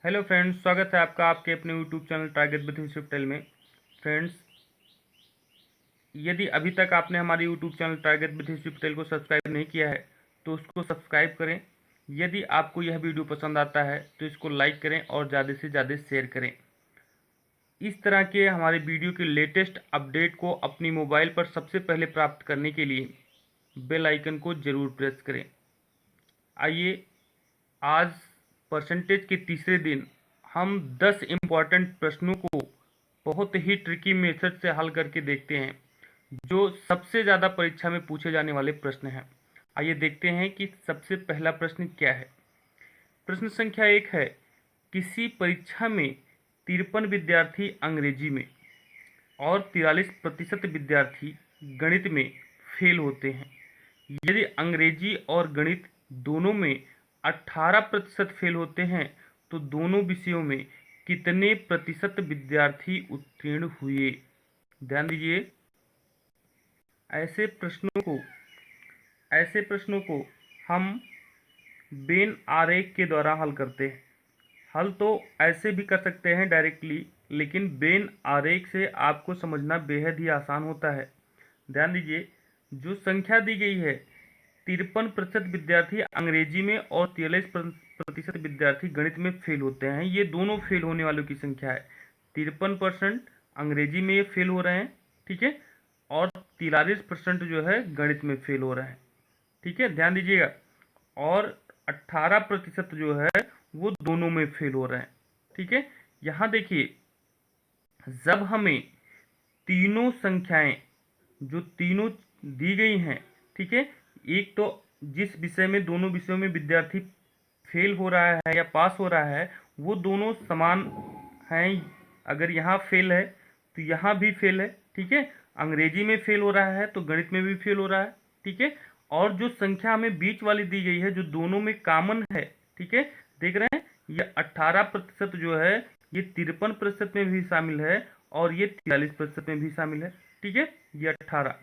Hello friends, स्वागत है आपका आपके अपने YouTube channel target with institute में। फ्रेंड्स, यदि अभी तक आपने हमारे YouTube channel target with institute को सब्सक्राइब नहीं किया है तो उसको सब्सक्राइब करें। यदि आपको यह वीडियो पसंद आता है तो इसको लाइक करें और ज़्यादा से ज़्यादा शेयर करें। इस तरह के हमारे वीडियो के लेटेस्ट अपडेट को अपनी मोबाइल पर सबसे पहले प्राप्त करने के लिए बेल आइकन को ज़रूर प्रेस करें। आइए, आज परसेंटेज के तीसरे दिन हम 10 इम्पॉर्टेंट प्रश्नों को बहुत ही ट्रिकी मेथड से हल करके देखते हैं, जो सबसे ज़्यादा परीक्षा में पूछे जाने वाले प्रश्न हैं। आइए देखते हैं कि सबसे पहला प्रश्न क्या है। प्रश्न संख्या 1 है, किसी परीक्षा में 53 विद्यार्थी अंग्रेजी में और 43% विद्यार्थी गणित में फेल होते हैं। यदि अंग्रेजी और गणित दोनों में 18% फेल होते हैं तो दोनों विषयों में कितने प्रतिशत विद्यार्थी उत्तीर्ण हुए? ध्यान दीजिए, ऐसे प्रश्नों को हम वेन आरेख के द्वारा हल करते हैं। हल तो ऐसे भी कर सकते हैं डायरेक्टली, लेकिन वेन आरेख से आपको समझना बेहद ही आसान होता है। ध्यान दीजिए, जो संख्या दी गई है 53% विद्यार्थी अंग्रेजी में और 43% विद्यार्थी गणित में फेल होते हैं, ये दोनों फेल होने वालों की संख्या है। 53% अंग्रेजी में ये फेल हो रहे हैं, ठीक है, और 43% जो है गणित में फेल हो रहे हैं, ठीक है, ध्यान दीजिएगा। और 18% जो है वो दोनों में फेल हो रहे हैं, ठीक है। यहाँ देखिए, जब हमें तीनों संख्याएं जो तीनों दी गई हैं, ठीक है, एक तो जिस विषय में दोनों विषयों में विद्यार्थी फेल हो रहा है या पास हो रहा है वो दोनों समान हैं। अगर यहाँ फेल है तो यहाँ भी फेल है, ठीक है। अंग्रेजी में फेल हो रहा है तो गणित में भी फेल हो रहा है, ठीक है। और जो संख्या हमें बीच वाली दी गई है जो दोनों में कॉमन है, ठीक है, देख रहे हैं, ये 18% जो है ये 53% में भी शामिल है और ये 43% में भी शामिल है, ठीक है, ये 18,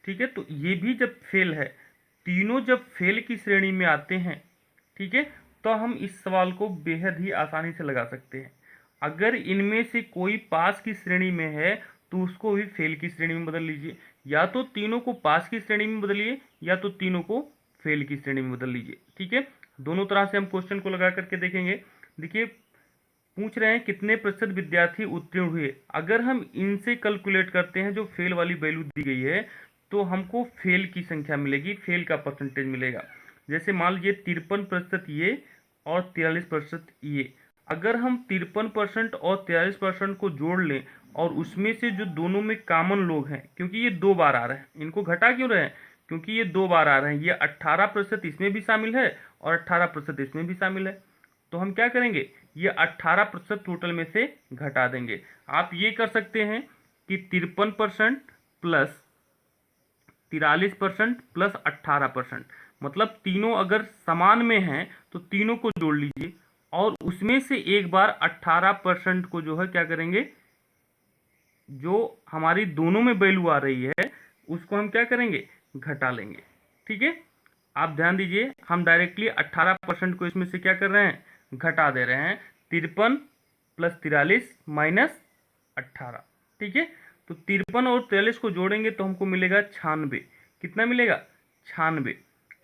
ठीक है। तो ये भी जब फेल है, तीनों जब फेल की श्रेणी में आते हैं, ठीक है, तो हम इस सवाल को बेहद ही आसानी से लगा सकते हैं। अगर इनमें से कोई पास की श्रेणी में है तो उसको भी फेल की श्रेणी में बदल लीजिए, या तो तीनों को पास की श्रेणी में बदलिए या तो तीनों को फेल की श्रेणी में बदल लीजिए, ठीक है। दोनों तरह से हम क्वेश्चन को लगा करके देखेंगे। देखिए, पूछ रहे हैं कितने प्रतिशत विद्यार्थी उत्तीर्ण हुए। अगर हम इनसे कैलकुलेट करते हैं जो फेल वाली वैल्यू दी गई है तो हमको फेल की संख्या मिलेगी, फेल का परसेंटेज मिलेगा। जैसे मान लीजिए 53% ये और 43% ये। अगर हम 53% और 43% को जोड़ लें और उसमें से जो दोनों में कॉमन लोग हैं, क्योंकि ये 2 बार आ रहे हैं, इनको घटा क्यों रहे हैं, क्योंकि ये 2 बार आ रहे हैं, ये 18% इसमें भी शामिल है और 18% इसमें भी शामिल है। तो हम क्या करेंगे, ये 18% टोटल में से घटा देंगे। आप ये कर सकते हैं कि 53% प्लस 43% प्लस 18%, मतलब तीनों अगर समान में हैं तो तीनों को जोड़ लीजिए और उसमें से एक बार 18% को जो है क्या करेंगे, जो हमारी दोनों में वैल्यू आ रही है उसको हम क्या करेंगे, घटा लेंगे, ठीक है। आप ध्यान दीजिए, हम डायरेक्टली 18% को इसमें से क्या कर रहे हैं, घटा दे रहे हैं। 53 प्लस 43 माइनस 18, ठीक है। तो 53 और 43 को जोड़ेंगे तो हमको मिलेगा 96। कितना मिलेगा, 96।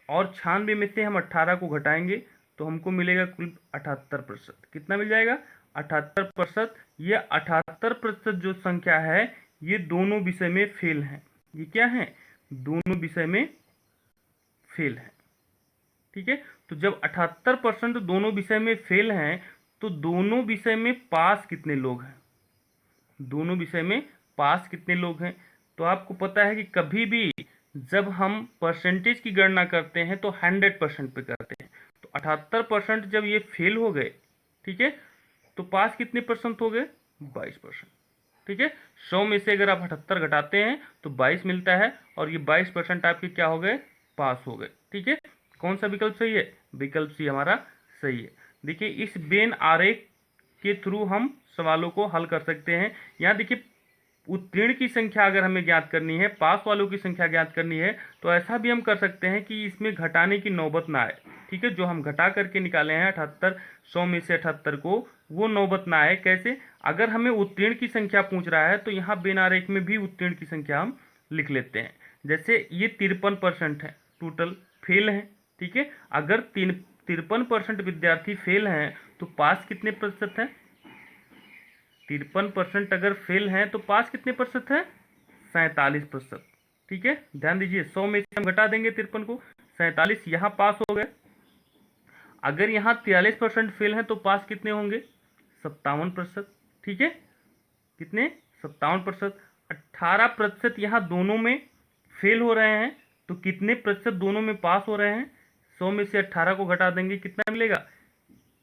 और 96 में से हम 18 को घटाएंगे तो हमको मिलेगा कुल 78%। कितना मिल जाएगा, 78%। ये 78% जो संख्या है ये दोनों विषय में फेल है। ये क्या है, दोनों विषय में फेल है, ठीक है। तो जब 78% दोनों विषय में फेल हैं तो दोनों विषय में पास कितने लोग हैं, दोनों विषय में पास कितने लोग हैं। तो आपको पता है कि कभी भी जब हम परसेंटेज की गणना करते हैं तो 100% पे करते हैं। तो 78% जब ये फेल हो गए, ठीक है, तो पास कितने परसेंट हो गए, 22%, ठीक है। 100 में से अगर आप 78 घटाते हैं तो 22 मिलता है और ये 22% आपके क्या हो गए, पास हो गए, ठीक है। कौन सा विकल्प सही है, विकल्प सी हमारा सही है। देखिए, इस वेन आरेख के थ्रू हम सवालों को हल कर सकते हैं। यहाँ देखिए, उत्तीर्ण की संख्या अगर हमें ज्ञात करनी है, पास वालों की संख्या ज्ञात करनी है, तो ऐसा भी हम कर सकते हैं कि इसमें घटाने की नौबत ना आए। ठीक है, जो हम घटा करके निकाले हैं 78, 100 में से 78 को, वो नौबत ना आए। कैसे? अगर हमें उत्तीर्ण की संख्या पूछ रहा है तो यहाँ बेन आरेख में भी उत्तीर्ण की संख्या हम लिख लेते हैं। जैसे ये 53% है, टोटल फेल हैं। ठीक है, अगर 53% विद्यार्थी फेल हैं तो पास कितने प्रतिशत है? 53% अगर फेल हैं तो पास कितने प्रतिशत है? 47%। ठीक है, ध्यान दीजिए, 100 में से हम घटा देंगे 53 को, 47 यहाँ पास हो गए। अगर यहाँ 43% फेल हैं तो पास कितने होंगे? 57%। ठीक है, कितने? 57%। 18% यहाँ दोनों में फेल हो रहे हैं, तो कितने प्रतिशत दोनों में पास हो रहे हैं? 100 में से 18 को घटा देंगे, कितना मिलेगा?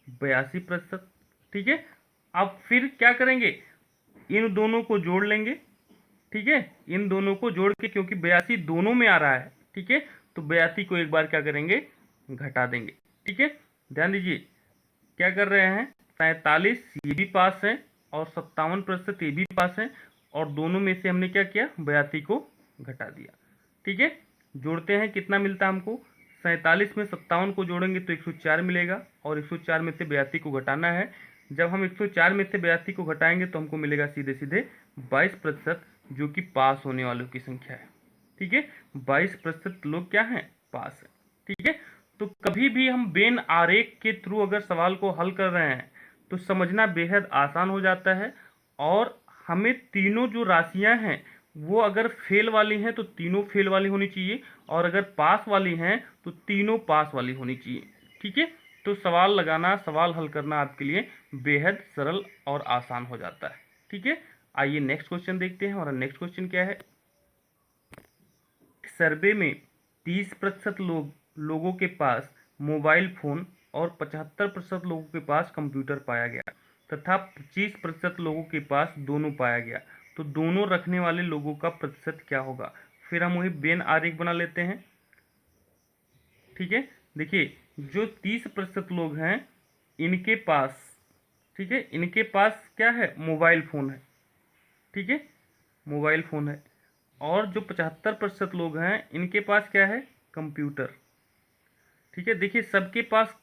82%। ठीक है, अब फिर क्या करेंगे? इन दोनों को जोड़ लेंगे। ठीक है, इन दोनों को जोड़ के, क्योंकि 82 दोनों में आ रहा है। ठीक है, तो 82 को एक बार क्या करेंगे? घटा देंगे। ठीक है, ध्यान दीजिए, क्या कर रहे हैं? 47 ये भी पास है और 57% ये भी पास है, और दोनों में से हमने क्या किया? 82 को घटा दिया। ठीक है, जोड़ते हैं, कितना मिलता है हमको? 47 में 57 को जोड़ेंगे तो 104 मिलेगा, और 104 में से 82 को घटाना है। जब हम 104 में से 82 को घटाएंगे तो हमको मिलेगा सीधे सीधे 22%, जो कि पास होने वालों की संख्या है। ठीक है, 22% लोग क्या हैं? पास है। ठीक है, तो कभी भी हम बेन आरेख के थ्रू अगर सवाल को हल कर रहे हैं तो समझना बेहद आसान हो जाता है, और हमें तीनों जो राशियां हैं वो अगर फेल वाली हैं तो तीनों फेल वाली होनी चाहिए, और अगर पास वाली हैं तो तीनों पास वाली होनी चाहिए। ठीक है, तो सवाल लगाना, सवाल हल करना आपके लिए बेहद सरल और आसान हो जाता है। ठीक है, आइए नेक्स्ट क्वेश्चन देखते हैं। हमारा नेक्स्ट क्वेश्चन क्या है? सर्वे में 30% लोगों के पास मोबाइल फोन और 75% लोगों के पास कंप्यूटर पाया गया, तथा 25% लोगों के पास दोनों पाया गया। तो दोनों रखने वाले लोगों का प्रतिशत क्या होगा? फिर हम वही बेन आरेख बना लेते हैं। ठीक है, देखिए, जो 30% लोग हैं इनके पास, ठीक है, इनके पास क्या है? मोबाइल फोन है। ठीक है, मोबाइल फोन है। और जो 75% लोग हैं इनके पास क्या है? कंप्यूटर। ठीक है, देखिए, सबके पास,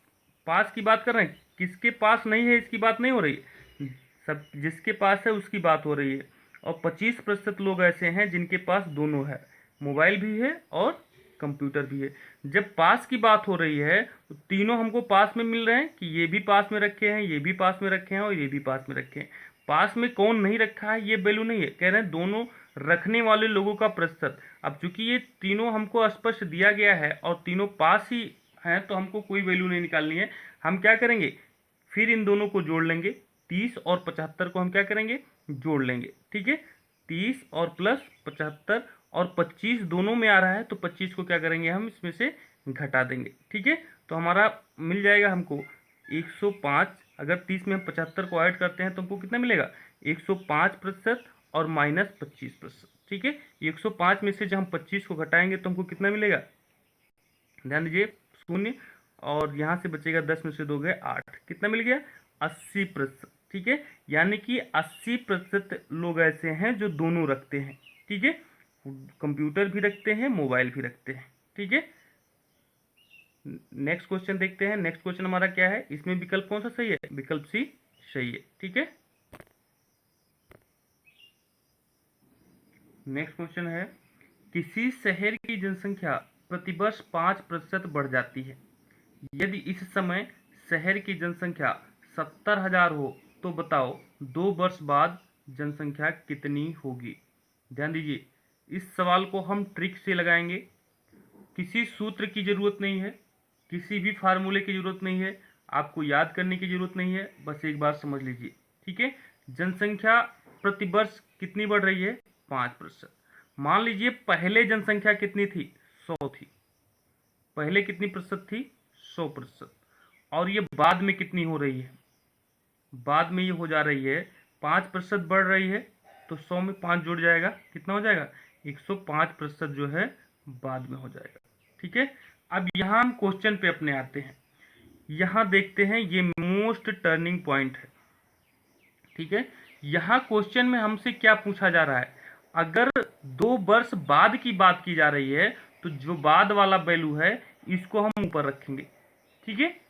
पास की बात कर रहे हैं, किसके पास नहीं है इसकी बात नहीं हो रही है, सब जिसके पास है उसकी बात हो रही है। और 25% लोग ऐसे हैं जिनके पास दोनों है, मोबाइल भी है और कंप्यूटर भी है। जब पास की बात हो रही है तो तीनों हमको पास में मिल रहे हैं, कि ये भी पास में रखे हैं, ये भी पास में रखे हैं, और ये भी पास में रखे हैं। पास में कौन नहीं रखा है ये वैल्यू नहीं है, कह रहे हैं दोनों रखने वाले लोगों का प्रतिशत। अब चूंकि ये तीनों हमको स्पष्ट दिया गया है और तीनों पास ही हैं, तो हमको कोई वैल्यू नहीं निकालनी है। हम क्या करेंगे? फिर इन दोनों को जोड़ लेंगे। 30 और 75 को हम क्या करेंगे? जोड़ लेंगे। ठीक है, 30 और प्लस 75, और 25 दोनों में आ रहा है तो 25 को क्या करेंगे? हम इसमें से घटा देंगे। ठीक है, तो हमारा मिल जाएगा हमको 105। अगर 30 में हम 75 को ऐड करते हैं तो हमको कितना मिलेगा? 105% और माइनस 25%। ठीक है, 105 में से जब हम 25 को घटाएंगे तो हमको कितना मिलेगा? ध्यान दीजिए, 0, और यहाँ से बचेगा 10 में से 2 गए 8, कितना मिल गया? 80%। ठीक है, यानी कि 80% लोग ऐसे हैं जो दोनों रखते हैं। ठीक है, कंप्यूटर भी रखते हैं, मोबाइल भी रखते हैं। ठीक है, नेक्स्ट क्वेश्चन देखते हैं। नेक्स्ट क्वेश्चन हमारा क्या है? इसमें विकल्प कौन सा सही है? विकल्प सी सही है। ठीक है, नेक्स्ट क्वेश्चन है, किसी शहर की जनसंख्या प्रतिवर्ष 5% बढ़ जाती है। यदि इस समय शहर की जनसंख्या 70,000 हो तो बताओ 2 वर्ष बाद जनसंख्या कितनी होगी? ध्यान दीजिए, इस सवाल को हम ट्रिक से लगाएंगे। किसी सूत्र की जरूरत नहीं है, किसी भी फार्मूले की जरूरत नहीं है, आपको याद करने की जरूरत नहीं है, बस एक बार समझ लीजिए। ठीक है, जनसंख्या प्रतिवर्ष कितनी बढ़ रही है? 5%। मान लीजिए पहले जनसंख्या कितनी थी? 100 थी। पहले कितनी प्रतिशत थी? 100%। और ये बाद में कितनी हो रही है? बाद में ये हो जा रही है 5% बढ़ रही है, तो 100 में 5 जुड़ जाएगा, कितना हो जाएगा? 105% जो है बाद में हो जाएगा। ठीक है, अब यहाँ हम क्वेश्चन पे अपने आते हैं। यहाँ देखते हैं, ये मोस्ट टर्निंग पॉइंट है। ठीक है, यहाँ क्वेश्चन में हमसे क्या पूछा जा रहा है, अगर 2 वर्ष बाद की बात की जा रही है तो जो बाद वाला वैल्यू है इसको हम ऊपर रखेंगे। ठीक है,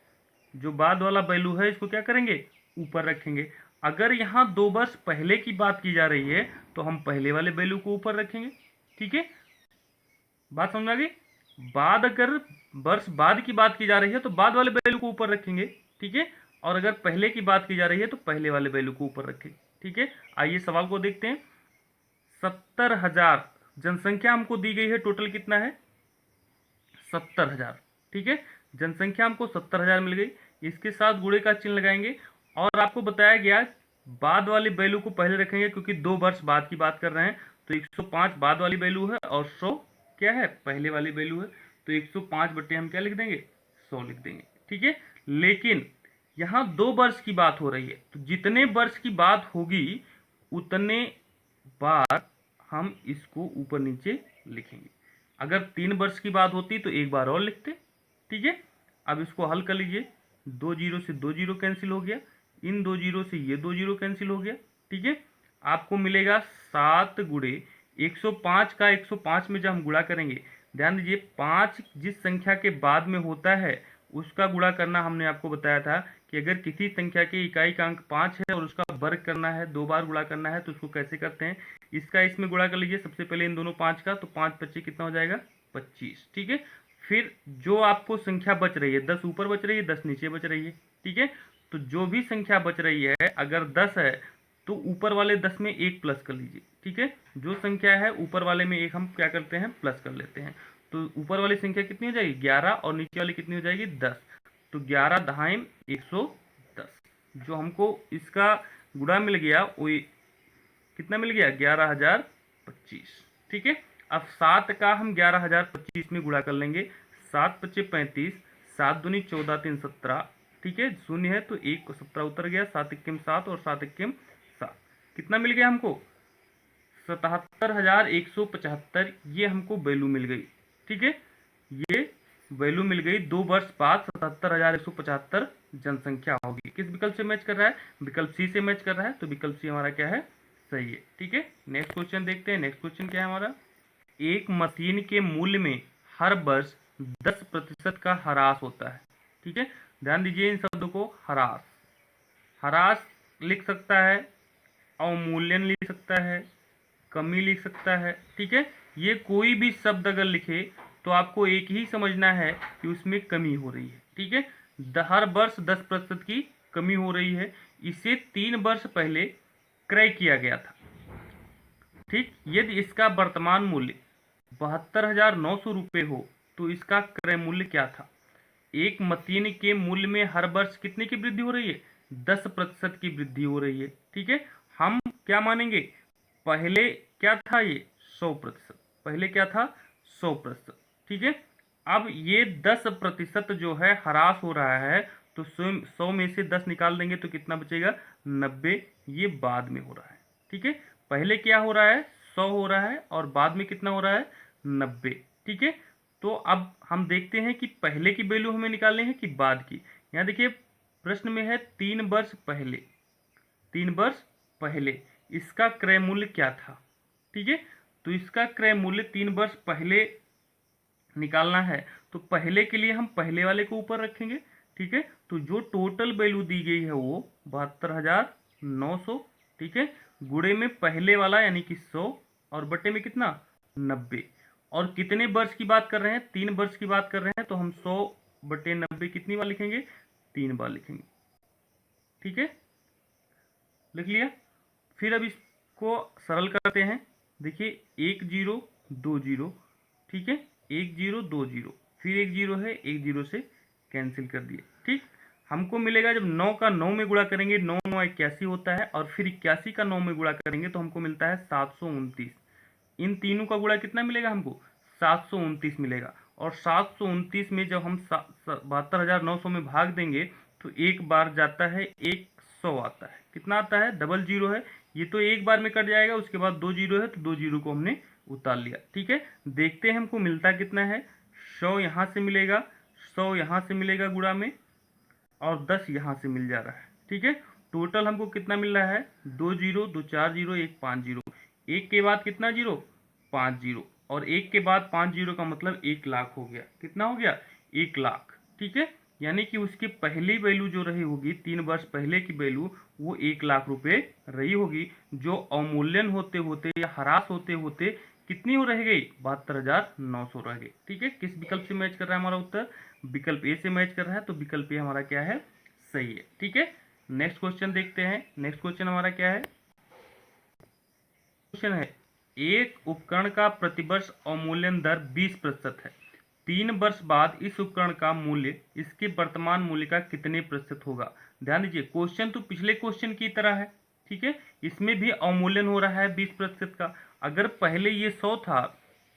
जो बाद वाला वैल्यू है इसको क्या करेंगे, ऊपर रखेंगे। अगर यहाँ 2 वर्ष पहले की बात की जा रही है तो हम पहले वाले वैल्यू को ऊपर रखेंगे। ठीक है, बात समझ आ गई। बाद अगर वर्ष बाद की बात की जा रही है तो बाद वाले वैल्यू को ऊपर रखेंगे। ठीक है, और अगर पहले की बात की जा रही है तो पहले वाले वैल्यू को ऊपर रखेंगे। ठीक है, आइए सवाल को देखते हैं। 70,000 जनसंख्या हमको दी गई है, टोटल कितना है 70,000। ठीक है, जनसंख्या हमको 70,000 मिल गई, इसके साथ गुणे का चिन्ह लगाएंगे और आपको बताया गया बाद वाली वैल्यू को पहले रखेंगे क्योंकि 2 वर्ष बाद की बात कर रहे हैं। तो 105 बाद वाली वैल्यू है और 100 क्या है, पहले वाली वैल्यू है। तो 105 बटे हम क्या लिख देंगे, 100 लिख देंगे। ठीक है, लेकिन यहाँ 2 वर्ष की बात हो रही है तो जितने वर्ष की बात होगी उतने बार हम इसको ऊपर नीचे लिखेंगे। अगर 3 वर्ष की बात होती तो एक बार और लिखते। ठीक है, अब इसको हल कर लीजिए। 2 जीरो से 2 जीरो कैंसिल हो गया, इन 2 जीरो से ये 2 जीरो कैंसिल हो गया। ठीक है, आपको मिलेगा 7 गुणे 105 का 105 में जब हम गुणा करेंगे, ध्यान दीजिए 5 जिस संख्या के बाद में होता है उसका गुणा करना हमने आपको बताया था कि अगर किसी संख्या के इकाई का अंक 5 है और उसका वर्ग करना है, 2 बार गुणा करना है तो उसको कैसे करते हैं, इसका इसमें गुणा कर लीजिए सबसे पहले इन दोनों 5 का, तो 5 25 कितना हो जाएगा 25। ठीक है, फिर जो आपको संख्या बच रही है 10 ऊपर बच रही है 10 नीचे बच रही है। ठीक है, तो जो भी संख्या बच रही है अगर 10 है तो ऊपर वाले 10 में 1 प्लस कर लीजिए। ठीक है, जो संख्या है ऊपर वाले में 1 हम क्या करते हैं, प्लस कर लेते हैं। तो ऊपर वाली संख्या कितनी हो जाएगी 11 और नीचे वाली कितनी हो जाएगी 10। तो 11 दहाइम 110, जो हमको इसका गुणा मिल गया वो कितना मिल गया 11,025। ठीक है, अब 7 का हम 11,025 में गुणा कर लेंगे। 7 पच्चे 35, 7 दूनी 14 3 17। ठीक है, शून्य है तो 1 को 17 उतर गया, 7 इक्कीम 7 और 7 इक्कीम 7, कितना मिल गया हमको 77,175। ये हमको वैल्यू मिल गई। ठीक है, ये वैल्यू मिल गई। 2 वर्ष बाद 77,175 जनसंख्या होगी। किस विकल्प से मैच कर रहा है, विकल्प सी से मैच कर रहा है, तो विकल्प सी हमारा क्या है, सही है। ठीक है, नेक्स्ट क्वेश्चन देखते हैं। नेक्स्ट क्वेश्चन क्या है हमारा, एक मशीन के मूल्य में हर वर्ष 10% का ह्रास होता है। ठीक है, ध्यान दीजिए इन शब्दों को, ह्रास, ह्रास लिख सकता है, अवमूल्यन लिख सकता है, कमी लिख सकता है। ठीक है, ये कोई भी शब्द अगर लिखे तो आपको एक ही समझना है कि उसमें कमी हो रही है। ठीक है, हर वर्ष 10% की कमी हो रही है। इसे 3 वर्ष पहले क्रय किया गया था। ठीक, यदि इसका वर्तमान मूल्य 72,900 रुपये हो तो इसका क्रय मूल्य क्या था। एक मशीन के मूल्य में हर वर्ष कितने की वृद्धि हो रही है, 10% की वृद्धि हो रही है। ठीक है, हम क्या मानेंगे, पहले क्या था ये 100%, पहले क्या था 100%। ठीक है, अब ये 10% जो है ह्रास हो रहा है तो 100 में से 10 निकाल देंगे तो कितना बचेगा 90। ये बाद में हो रहा है। ठीक है, पहले क्या हो रहा है 100 हो रहा है और बाद में कितना हो रहा है 90। ठीक है, तो अब हम देखते हैं कि पहले की वैल्यू हमें निकालनी है कि बाद की। यहाँ देखिए प्रश्न में है 3 वर्ष पहले, 3 वर्ष पहले इसका क्रय मूल्य क्या था। ठीक है, तो इसका क्रय मूल्य 3 वर्ष पहले निकालना है तो पहले के लिए हम पहले वाले को ऊपर रखेंगे। ठीक है, तो जो टोटल वैल्यू दी गई है वो 72,900। ठीक है, गुणे में पहले वाला यानी कि 100 और बटे में कितना 90। और कितने वर्ष की बात कर रहे हैं, 3 वर्ष की बात कर रहे हैं, तो हम 100 बटे 90 कितनी बार लिखेंगे, 3 बार लिखेंगे। ठीक है, लिख लिया। फिर अब इसको सरल करते हैं। देखिए 1 0 2 0। ठीक है, 1 0 2 0, फिर 1 0 है, 1 0 से कैंसिल कर दिए। ठीक, हमको मिलेगा जब 9 का 9 में गुणा करेंगे 9 9 81 होता है और फिर 81 का 9 में गुणा करेंगे तो हमको मिलता है 729। इन तीनों का गुणा कितना मिलेगा हमको 729 मिलेगा। और 729 में जब हम 72,900 में भाग देंगे तो एक बार जाता है 100 आता है, कितना आता है डबल जीरो है, ये तो एक बार में कट जाएगा, उसके बाद 2 जीरो है तो 2 जीरो को हमने उतार लिया। ठीक है, देखते हैं हमको मिलता कितना है। 100 यहाँ से मिलेगा, 100 यहाँ से मिलेगा गुणा में और 10 यहाँ से मिल जा रहा है। ठीक है, टोटल हमको कितना मिल रहा है, 2 जीरो, 2 4 जीरो, 1 5 जीरो, एक के बाद कितना जीरो, 5 जीरो, और एक के बाद 5 जीरो का मतलब 1 लाख हो गया। कितना हो गया, 1 लाख। ठीक है, यानी कि उसकी पहली वैल्यू जो रही होगी 3 वर्ष पहले की वैल्यू, वो 1 लाख रुपए रही होगी, जो अवमूल्यन होते होते या ह्रास होते होते कितनी हो रह गई, 72,900 रह गई। ठीक है, किस विकल्प से मैच कर रहा है हमारा उत्तर, विकल्प ए से मैच कर रहा है, तो विकल्प ए हमारा क्या है, सही है। ठीक है, नेक्स्ट क्वेश्चन देखते हैं। नेक्स्ट क्वेश्चन हमारा क्या है, क्वेश्चन है एक उपकरण का प्रतिवर्ष अवमूल्यन दर 20% है, 3 वर्ष बाद इस उपकरण का मूल्य इसके वर्तमान मूल्य का कितने प्रतिशत होगा। ध्यान दीजिए, क्वेश्चन तो पिछले क्वेश्चन की तरह है। ठीक है, इसमें भी अवमूल्यन हो रहा है 20% का। अगर पहले ये 100 था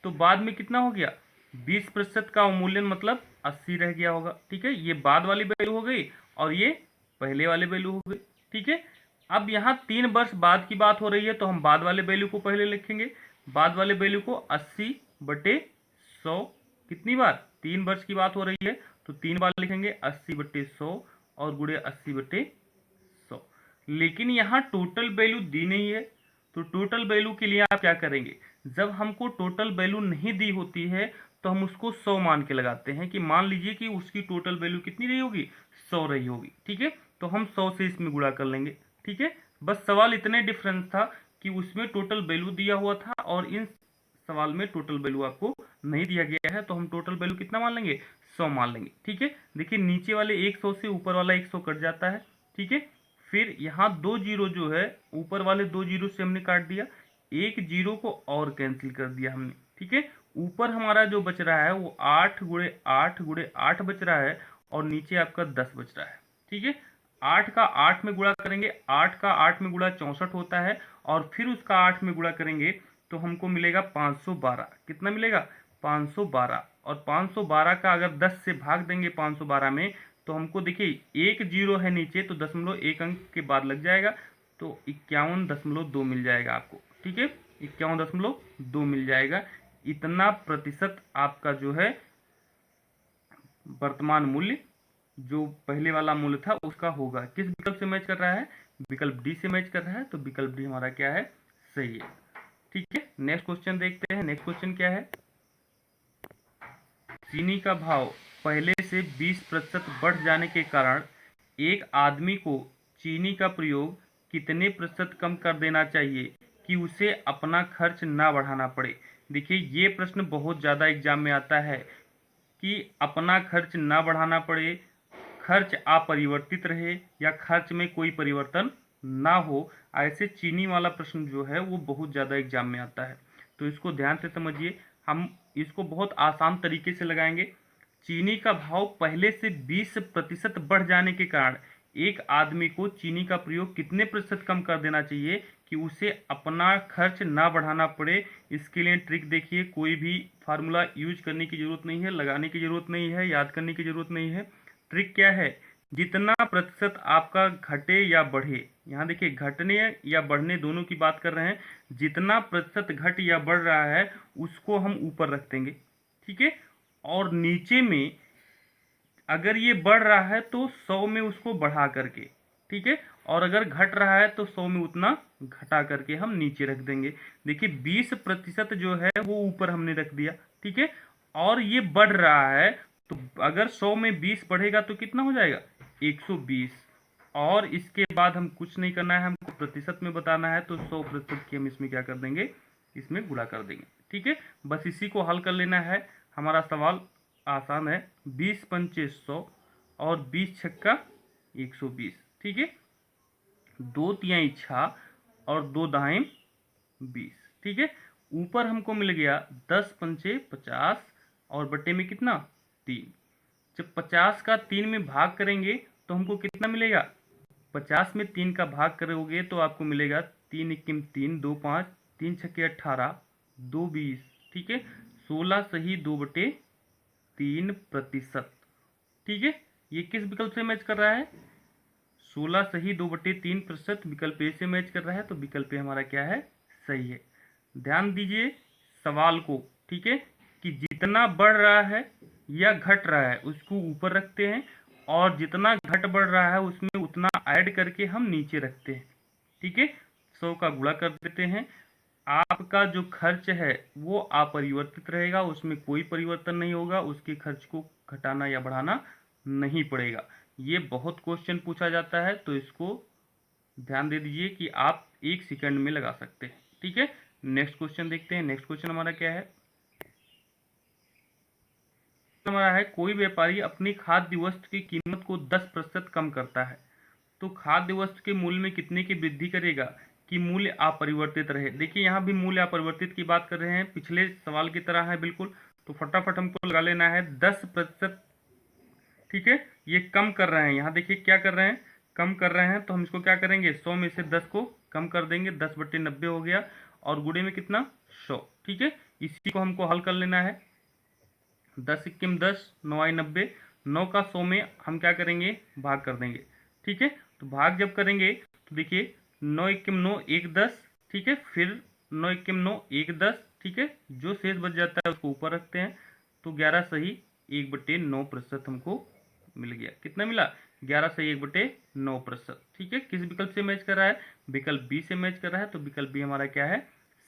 तो बाद में कितना हो गया, 20% का अवमूल्यन मतलब 80 रह गया होगा। ठीक है, ये बाद वाली वैल्यू हो गई और ये पहले वाले वैल्यू हो गई। ठीक है, अब यहाँ 3 वर्ष बाद की बात हो रही है तो हम बाद वाले वैल्यू को पहले लिखेंगे। बाद वाले वैल्यू को 80/100, कितनी बार, 3 वर्ष की बात हो रही है तो 3 बार लिखेंगे 80/100 और गुणे 80/100। लेकिन यहाँ टोटल वैल्यू दी नहीं है, तो टोटल वैल्यू के लिए आप क्या करेंगे, जब हमको टोटल वैल्यू नहीं दी होती है तो हम उसको 100 मान के लगाते हैं, कि मान लीजिए कि उसकी टोटल वैल्यू कितनी रही होगी, 100 रही होगी। ठीक है, तो हम 100 से इसमें गुणा कर लेंगे। ठीक है, बस सवाल इतने डिफरेंस था कि उसमें टोटल वैल्यू दिया हुआ था और इन सवाल में टोटल वैल्यू आपको नहीं दिया गया है, तो हम टोटल वैल्यू कितना मान लेंगे, 100 मान लेंगे। ठीक है, देखिए नीचे वाले 100 से ऊपर वाला 100 कट जाता है। ठीक है, फिर यहाँ 2 जीरो जो है, ऊपर वाले 2 जीरो से हमने काट दिया, एक जीरो को और कैंसिल कर दिया हमने। ठीक है, ऊपर हमारा जो बच रहा है वो 8 बच रहा है और नीचे आपका 10 बच रहा है। ठीक है, 8 का 8 में गुणा करेंगे, 8 का 8 में गुणा 64 होता है, और फिर उसका 8 में गुणा करेंगे तो हमको मिलेगा 512। कितना मिलेगा, 512। और 512 का अगर 10 से भाग देंगे 512 में, तो हमको देखिए एक जीरो है नीचे, तो 0.1 अंक के बाद लग जाएगा, तो 51.2 मिल जाएगा आपको। ठीक है, 51.2 मिल जाएगा। इतना प्रतिशत आपका जो है वर्तमान मूल्य जो पहले वाला मूल्य था उसका होगा। किस विकल्प से मैच कर रहा है, विकल्प डी से मैच कर रहा है, तो विकल्प डी हमारा क्या है, सही है। ठीक है, नेक्स्ट क्वेश्चन देखते हैं। नेक्स्ट क्वेश्चन क्या है, चीनी का भाव पहले से 20% बढ़ जाने के कारण एक आदमी को चीनी का प्रयोग कितने प्रतिशत कम कर देना चाहिए कि उसे अपना खर्च ना बढ़ाना पड़े। देखिए ये प्रश्न बहुत ज़्यादा एग्जाम में आता है कि अपना खर्च ना बढ़ाना पड़े, खर्च अपरिवर्तित रहे, या खर्च में कोई परिवर्तन ना हो। ऐसे चीनी वाला प्रश्न जो है वो बहुत ज़्यादा एग्जाम में आता है, तो इसको ध्यान से समझिए। हम इसको बहुत आसान तरीके से लगाएंगे। चीनी का भाव पहले से 20% बढ़ जाने के कारण एक आदमी को चीनी का प्रयोग कितने प्रतिशत कम कर देना चाहिए कि उसे अपना खर्च ना बढ़ाना पड़े। इसके लिए ट्रिक देखिए, कोई भी फार्मूला यूज करने की जरूरत नहीं है, लगाने की जरूरत नहीं है, याद करने की जरूरत नहीं है। ट्रिक क्या है, जितना प्रतिशत आपका घटे या बढ़े, यहाँ देखिए घटने या बढ़ने दोनों की बात कर रहे हैं, जितना प्रतिशत घट या बढ़ रहा है उसको हम ऊपर रख देंगे। ठीक है, और नीचे में अगर ये बढ़ रहा है तो 100 में उसको बढ़ा करके, ठीक है, और अगर घट रहा है तो 100 में उतना घटा करके हम नीचे रख देंगे। देखिए 20% जो है वो ऊपर हमने रख दिया। ठीक है, और ये बढ़ रहा है तो अगर 100 में 20 बढ़ेगा तो कितना हो जाएगा, 120। और इसके बाद हम कुछ नहीं करना है, हमको प्रतिशत में बताना है, तो 100% की हम इसमें क्या कर देंगे, इसमें गुणा कर देंगे। ठीक है, बस इसी को हल कर लेना है। हमारा सवाल आसान है, 20 पंचे 100 और 20 छक्का 120। ठीक है, 2 तिहाई 6 और 2 दहाई 20। ठीक है, ऊपर हमको मिल गया 10 पंचे 50 और बट्टे में कितना, 3। जब 50 का 3 में भाग करेंगे तो हमको कितना मिलेगा, 50 में 3 का भाग करोगे तो आपको मिलेगा 3 इक्कीम 3, 2 5, 3 छक्के 18, 2 20। ठीक है, 16 सही 2/3%। ठीक है, ये किस विकल्प से मैच कर रहा है, 16 सही 2/3% विकल्प ए से मैच कर रहा है, तो विकल्प ए हमारा क्या है, सही है। ध्यान दीजिए सवाल को, ठीक है, कि जितना बढ़ रहा है या घट रहा है उसको ऊपर रखते हैं, और जितना घट बढ़ रहा है उसमें उतना ऐड करके हम नीचे रखते हैं। ठीक है, 100 का गुणा कर देते हैं। आपका जो खर्च है वो अपरिवर्तित रहेगा, उसमें कोई परिवर्तन नहीं होगा, उसके खर्च को घटाना या बढ़ाना नहीं पड़ेगा। ये बहुत क्वेश्चन पूछा जाता है, तो इसको ध्यान दे दीजिए कि आप 1 सेकंड में लगा सकते हैं। ठीक है, नेक्स्ट क्वेश्चन देखते हैं। नेक्स्ट क्वेश्चन हमारा क्या है? हमारा है, कोई व्यापारी अपनी खाद्य वस्तु की कीमत को 10% कम करता है, तो खाद्य वस्तु के मूल्य में कितने की वृद्धि करेगा कि मूल्य अपरिवर्तित रहे। देखिए यहाँ भी मूल्य अपरिवर्तित की बात कर रहे हैं, पिछले सवाल की तरह है बिल्कुल। तो फटाफट हमको लगा लेना है 10%। ठीक है, ये कम कर रहे हैं, यहाँ देखिए क्या कर रहे हैं, कम कर रहे हैं। तो हम इसको क्या करेंगे, 100 में से 10 को कम कर देंगे, 10/90 हो गया, और गुणे में कितना, 100। ठीक है, इसी को हमको हल कर लेना है। 10 इक्कीम 10, 9 आई 90, 9 का 100 में हम क्या करेंगे, भाग कर देंगे। ठीक है, तो भाग जब करेंगे तो देखिए 9 इक्कीम 9, 1 10। ठीक है, फिर 9 इक्कीम 9, 1 10। ठीक है, जो शेष बच जाता है उसको ऊपर रखते हैं, तो 11 सही 1/9% हमको मिल गया। कितना मिला, 11 सही 1/9%। ठीक है, किस विकल्प से मैच कर रहा है, विकल्प बी से मैच कर रहा है, तो विकल्प बी हमारा क्या है,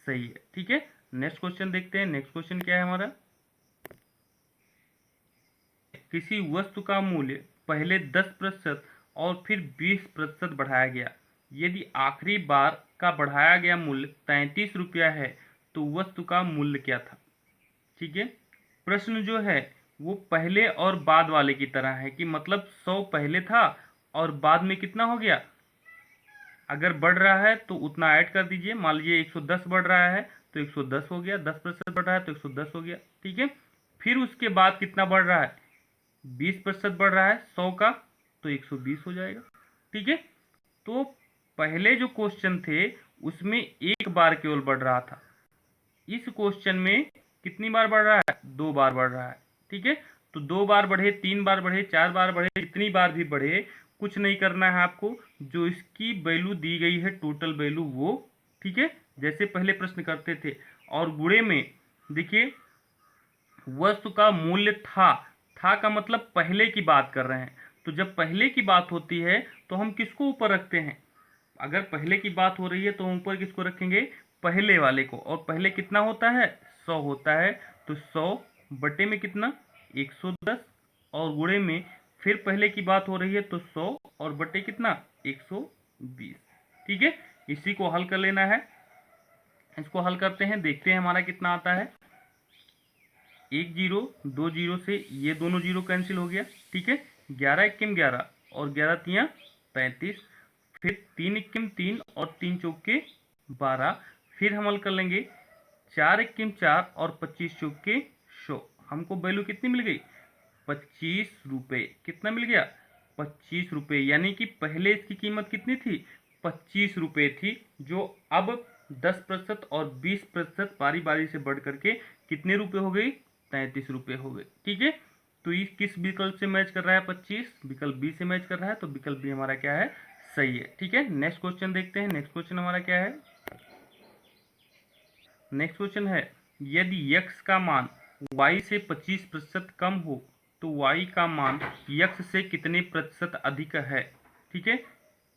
सही है। ठीक है, नेक्स्ट क्वेश्चन देखते हैं। नेक्स्ट क्वेश्चन क्या है हमारा, किसी वस्तु का मूल्य पहले 10% और फिर 20% बढ़ाया गया, यदि आखिरी बार का बढ़ाया गया मूल्य 33 रुपया है तो वस्तु का मूल्य क्या था। ठीक है, प्रश्न जो है वो पहले और बाद वाले की तरह है, कि मतलब 100 पहले था और बाद में कितना हो गया, अगर बढ़ रहा है तो उतना ऐड कर दीजिए। मान लीजिए 110 बढ़ रहा है तो 110 हो गया, 10% बढ़ रहा है तो 110 हो गया। ठीक है, फिर उसके बाद कितना बढ़ रहा है, 20% बढ़ रहा है 100 का, तो 120 हो जाएगा। ठीक है, तो पहले जो क्वेश्चन थे उसमें एक बार केवल बढ़ रहा था, इस क्वेश्चन में कितनी बार बढ़ रहा है, 2 बार बढ़ रहा है। ठीक है, तो 2 बार बढ़े, 3 बार बढ़े, 4 बार बढ़े, जितनी बार भी बढ़े, कुछ नहीं करना है आपको, जो इसकी वैल्यू दी गई है टोटल वैल्यू वो, ठीक है, जैसे पहले प्रश्न करते थे। और गुणे में देखिए वस्तु का मूल्य था का मतलब पहले की बात कर रहे हैं, तो जब पहले की बात होती है तो हम किसको ऊपर रखते हैं, अगर पहले की बात हो रही है तो ऊपर किसको रखेंगे, पहले वाले को। और पहले कितना होता है, 100 होता है, तो 100 बटे में कितना, 110, और गुणे में फिर पहले की बात हो रही है तो 100 और बटे कितना, 120। ठीक है, इसी को हल कर लेना है। इसको हल करते हैं, देखते हैं हमारा कितना आता है। 1 जीरो 2 जीरो से ये दोनों जीरो कैंसिल हो गया। ठीक है, 11 इक्कीम 11 और 11 तियाँ 35, फिर 3 इक्कीम 3 और 3 चौके 12, फिर हम हल कर लेंगे 4 इक्कीम 4 और 25 चौके 100। हमको वैल्यू कितनी मिल गई, 25 रुपये। कितना मिल गया, 25 रुपये, यानी कि पहले इसकी कीमत कितनी थी, 25 रुपये थी, जो अब 10% और 20% बारी बारी से बढ़ करके कितने रुपए हो गई, 33 रुपये हो गए। ठीक है, तो ये किस विकल्प से मैच कर रहा है, 25 विकल्प बी से मैच कर रहा है, तो विकल्प बी हमारा क्या है, सही है। ठीक है, नेक्स्ट क्वेश्चन देखते हैं। नेक्स्ट क्वेश्चन हमारा क्या है, नेक्स्ट क्वेश्चन है, यदि x का मान y से 25% कम हो तो y का मान x से कितने प्रतिशत अधिक है। ठीक है,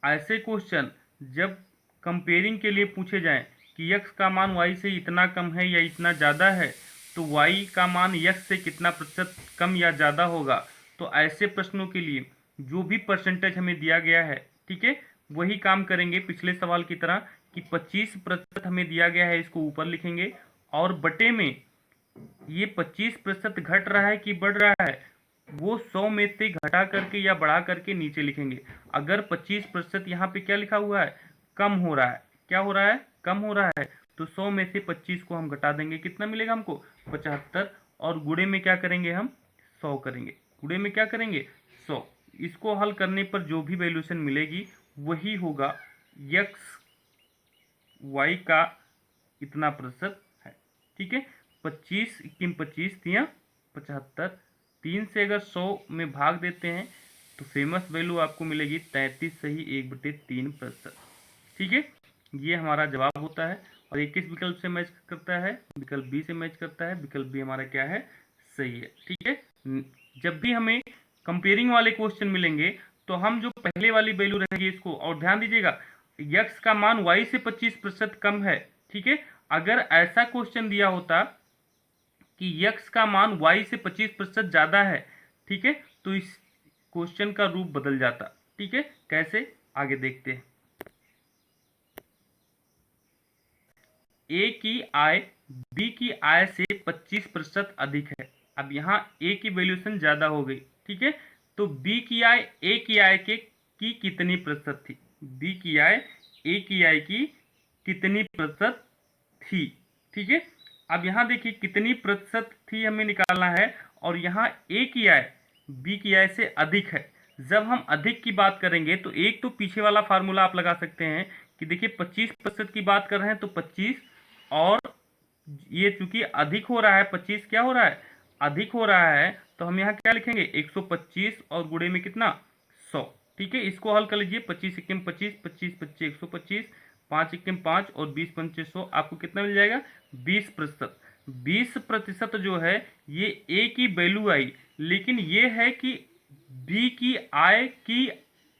ऐसे क्वेश्चन जब कंपेयरिंग के लिए पूछे जाएं कि x का मान y से इतना कम है या इतना ज़्यादा है, तो y का मान x से कितना प्रतिशत कम या ज़्यादा होगा, तो ऐसे प्रश्नों के लिए जो भी परसेंटेज हमें दिया गया है, ठीक है, वही काम करेंगे पिछले सवाल की तरह, कि 25% हमें दिया गया है, इसको ऊपर लिखेंगे, और बटे में ये 25% घट रहा है कि बढ़ रहा है, वो 100 में से घटा करके या बढ़ा करके नीचे लिखेंगे। अगर 25% यहाँ पे क्या लिखा हुआ है, कम हो रहा है, क्या हो रहा है, कम हो रहा है, तो 100 में से 25 को हम घटा देंगे, कितना मिलेगा हमको, 75, और गुणे में क्या करेंगे हम, 100 करेंगे, गुणे में क्या करेंगे, 100। इसको हल करने पर जो भी वैल्यूशन मिलेगी वही होगा, यक्स वाई का इतना प्रतिशत है। ठीक है, 25 इक्कीम 25 तियाँ 75, 3 से अगर 100 में भाग देते हैं तो फेमस वैल्यू आपको मिलेगी 33 सही 1/3%। ठीक है, ये हमारा जवाब होता है। और ये किस विकल्प से मैच करता है, विकल्प बी से मैच करता है, विकल्प बी हमारा क्या है, सही है। ठीक है, जब भी हमें कंपेयरिंग वाले क्वेश्चन मिलेंगे तो हम जो पहले वाली वैल्यू रहेगी इसको, और ध्यान दीजिएगा यक्स का मान वाई से 25% कम है, ठीक है। अगर ऐसा क्वेश्चन दिया होता कि यक्स का मान वाई से 25% ज्यादा है, ठीक है, तो इस क्वेश्चन का रूप बदल जाता, ठीक है। कैसे, आगे देखते हैं। ए की आय बी की आय से 25% अधिक है। अब यहाँ ए की वैल्यूएशन ज्यादा हो गई, ठीक है, तो बी की आय ए की आय के की कितनी प्रतिशत थी, बी की आय ए की आय की कितनी प्रतिशत थी, ठीक है। अब यहाँ देखिए कितनी प्रतिशत थी हमें निकालना है, और यहाँ ए की आय बी की आय से अधिक है। जब हम अधिक की बात करेंगे तो एक तो पीछे वाला फार्मूला आप लगा सकते हैं कि देखिए 25% की बात कर रहे हैं तो 25, और ये चूंकि अधिक हो रहा है, 25 क्या हो रहा है, अधिक हो रहा है, तो हम यहाँ क्या लिखेंगे 125 और गुणे में कितना 100, ठीक है। इसको हल कर लीजिए, 25 एकम 25, 25 25 125, 5 एकम 5 और 20 पंचे 100, आपको कितना मिल जाएगा 20%। 20% जो है ये ए की वैल्यू आई, लेकिन ये है कि बी की आय की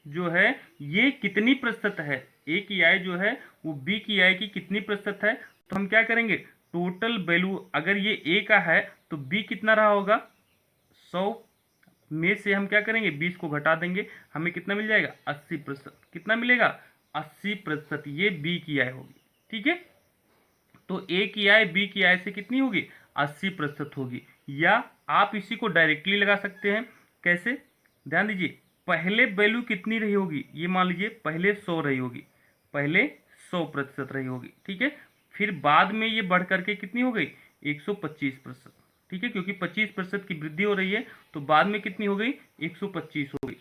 जो है ये कितनी प्रतिशत है, ए की आय जो है वो बी की आय की कितनी प्रतिशत है। तो हम क्या करेंगे, टोटल वैल्यू अगर ये ए का है तो बी कितना रहा होगा 100 में से हम क्या करेंगे 20 को घटा देंगे, हमें कितना मिल जाएगा 80%। कितना मिलेगा 80%, ये बी की आय होगी, ठीक है। तो ए की आय बी की आय से कितनी होगी 80% होगी। या आप इसी को डायरेक्टली लगा सकते हैं, कैसे, ध्यान दीजिए, पहले वैल्यू कितनी रही होगी, ये मान लीजिए पहले 100 रही होगी, पहले 100% रही होगी, ठीक है। फिर बाद में ये बढ़ करके कितनी हो गई 125%, ठीक है, क्योंकि 25% की वृद्धि हो रही है तो बाद में कितनी हो गई 125 हो गई।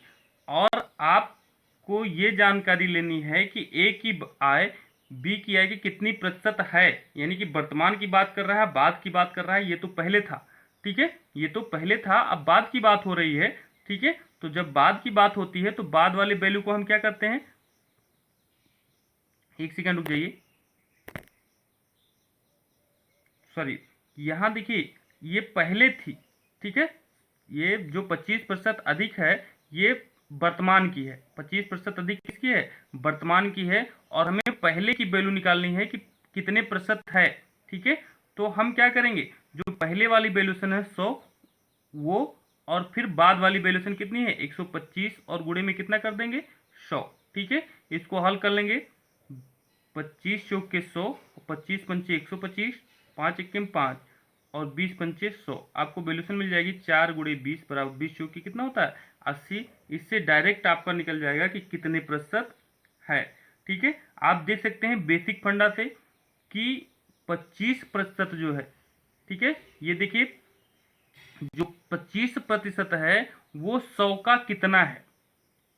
और आपको ये जानकारी लेनी है कि ए की आय बी की आय की कितनी प्रतिशत है, यानी कि वर्तमान की बात कर रहा है, बाद की बात कर रहा है, ये तो पहले था, ठीक है, ये तो पहले था, अब बाद की बात हो रही है, ठीक है। तो जब बाद की बात होती है तो बाद वाले वैल्यू को हम क्या करते हैं, एक सेकंड रुक जाइए, सॉरी, यहां देखिए ये पहले थी, ठीक है, ये जो 25% अधिक है ये वर्तमान की है, 25% अधिक किसकी है, वर्तमान की है, और हमें पहले की वैल्यू निकालनी है कि कितने प्रतिशत है, ठीक है। तो हम क्या करेंगे, जो पहले वाली वैल्यूशन है 100 वो, और फिर बाद वाली वैल्यूशन कितनी है 125 और गुणे में कितना कर देंगे 100, ठीक है। इसको हल कर लेंगे, 25 चौक के 100, 25 पंचे 125, 5 इक्कीम 5 और 20 पंचे 100, आपको वैल्यूशन मिल जाएगी 4 गुणे 20 बराबर 20 चौक की कितना होता है 80। इससे डायरेक्ट आपका निकल जाएगा कि कितने प्रतिशत है, ठीक है। आप देख सकते हैं बेसिक फंडा से कि 25% जो है, ठीक है, ये देखिए जो 25% है वो 100 का कितना है,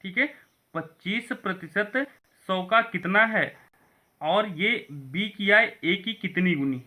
ठीक है, 25% 100 का कितना है, और ये बी की आय ए की कितनी गुनी,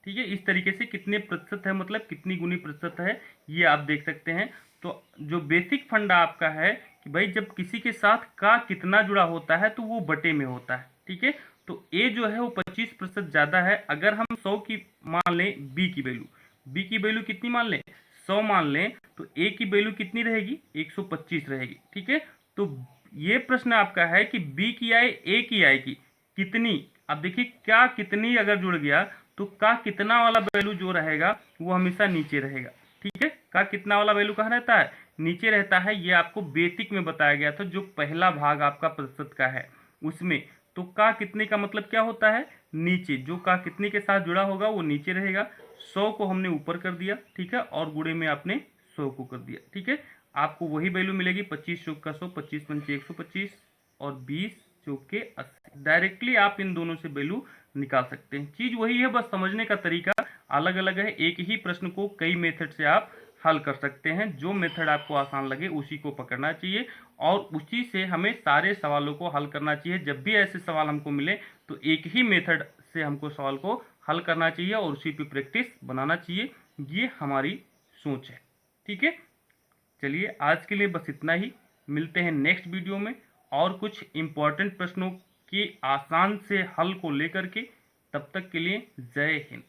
ठीक है। इस तरीके से कितने प्रतिशत है मतलब कितनी गुनी प्रतिशत है ये आप देख सकते हैं। तो जो बेसिक फंडा आपका है कि भाई जब किसी के साथ का कितना जुड़ा होता है तो वो बटे में होता है, ठीक है। तो ए जो है वो 25% ज्यादा है, अगर हम 100 की मान लें बी की वैल्यू, बी की वैल्यू कितनी मान लें 100 मान लें, तो ए की वैल्यू कितनी रहेगी 125 रहेगी, ठीक है। तो ये प्रश्न आपका है कि बी की आय ए की आय की कितनी, अब देखिए क्या कितनी अगर जुड़ गया तो का कितना वाला वैल्यू जो रहेगा वो हमेशा नीचे रहेगा, ठीक है। का कितना वाला वैल्यू कहाँ रहता है नीचे रहता है, ये आपको बेसिक में बताया गया था, जो पहला भाग आपका प्रतिशत का है उसमें। तो का कितने का मतलब क्या होता है नीचे, जो का कितने के साथ जुड़ा होगा वो नीचे रहेगा। 100 को हमने ऊपर कर दिया, ठीक है, और गुणे में आपने 100 को कर दिया, ठीक है। आपको वही वैल्यू मिलेगी 25 चौक का 100, 25 पंचे 125 और 20 चौक के 80। डायरेक्टली आप इन दोनों से वैल्यू निकाल सकते हैं, चीज वही है, बस समझने का तरीका अलग अलग है। एक ही प्रश्न को कई मेथड से आप हल कर सकते हैं, जो मेथड आपको आसान लगे उसी को पकड़ना चाहिए, और उसी से हमें सारे सवालों को हल करना चाहिए। जब भी ऐसे सवाल हमको मिले तो एक ही मेथड से हमको सवाल को हल करना चाहिए और उसी पे प्रैक्टिस बनाना चाहिए, ये हमारी सोच है, ठीक है। चलिए आज के लिए बस इतना ही, मिलते हैं नेक्स्ट वीडियो में और कुछ इम्पोर्टेंट प्रश्नों के आसान से हल को लेकर के। तब तक के लिए जय हिंद।